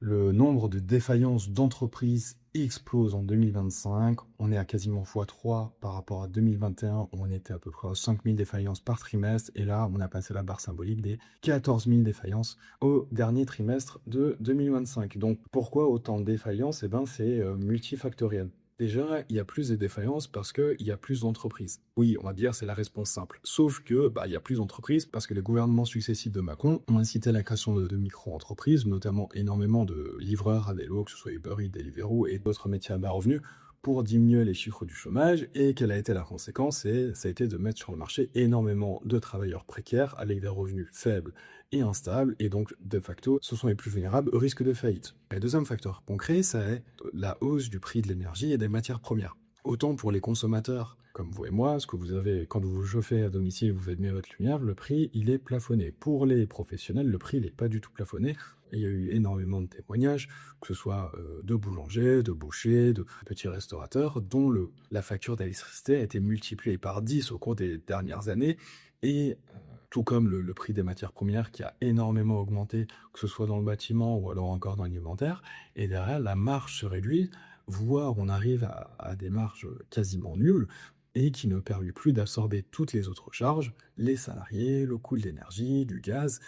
Le nombre de défaillances d'entreprises explose en 2025. On est à quasiment x3 par rapport à 2021, où on était à peu près à 5 000 défaillances par trimestre. Et là, on a passé la barre symbolique des 14 000 défaillances au dernier trimestre de 2025. Donc, pourquoi autant de défaillances? Eh ben, c'est multifactoriel. Déjà, il y a plus de défaillances parce qu'il y a plus d'entreprises. Oui, on va dire c'est la réponse simple. Sauf que il y a plus d'entreprises parce que les gouvernements successifs de Macron ont incité à la création de micro-entreprises, notamment énormément de livreurs à vélo, que ce soit Uber Eats, Deliveroo et d'autres métiers à bas revenus, pour diminuer les chiffres du chômage. Et quelle a été la conséquence? Et ça a été de mettre sur le marché énormément de travailleurs précaires avec des revenus faibles et instables, et donc de facto, ce sont les plus vulnérables au risque de faillite. Et deuxième facteur concret, ça est la hausse du prix de l'énergie et des matières premières. Autant pour les consommateurs, comme vous et moi, ce que vous avez, quand vous vous chauffez à domicile, vous faites bien votre lumière, le prix, il est plafonné. Pour les professionnels, le prix, il n'est pas du tout plafonné. Et il y a eu énormément de témoignages, que ce soit de boulangers, de bouchers, de petits restaurateurs, dont la facture d'électricité a été multipliée par 10 au cours des dernières années. Et tout comme le prix des matières premières qui a énormément augmenté, que ce soit dans le bâtiment ou alors encore dans l'alimentaire, et derrière, la marge se réduit, voire on arrive à des marges quasiment nulles, et qui ne permet plus d'absorber toutes les autres charges, les salariés, le coût de l'énergie, du gaz,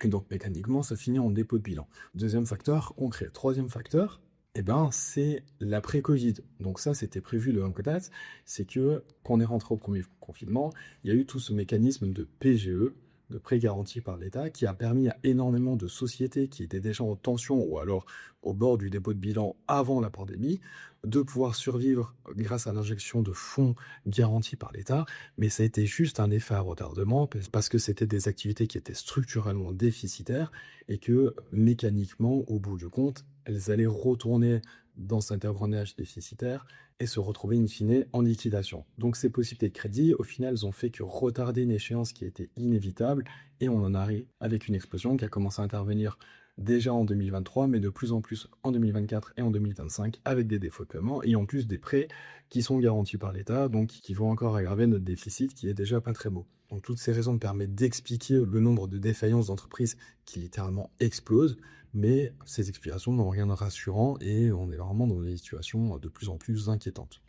et donc mécaniquement, ça finit en dépôt de bilan. Deuxième facteur concret. Troisième facteur, eh ben, c'est l'après-Covid. Donc ça, c'était prévu de longue date, c'est que quand on est rentré au premier confinement, il y a eu tout ce mécanisme de PGE, de prêt garanti par l'État, qui a permis à énormément de sociétés qui étaient déjà en tension ou alors au bord du dépôt de bilan avant la pandémie, de pouvoir survivre grâce à l'injection de fonds garantis par l'État. Mais ça a été juste un effet à retardement parce que c'était des activités qui étaient structurellement déficitaires et que mécaniquement, au bout du compte, elles allaient retourner dans cet engrenage déficitaire et se retrouver in fine en liquidation. Donc ces possibilités de crédit, au final, elles ont fait que retarder une échéance qui était inévitable, et on en arrive avec une explosion qui a commencé à intervenir déjà en 2023, mais de plus en plus en 2024 et en 2025, avec des défauts de paiement, et en plus des prêts qui sont garantis par l'État, donc qui vont encore aggraver notre déficit qui est déjà pas très beau. Donc toutes ces raisons me permettent d'expliquer le nombre de défaillances d'entreprises qui littéralement explosent, mais ces explications n'ont rien de rassurant et on est vraiment dans des situations de plus en plus inquiétantes.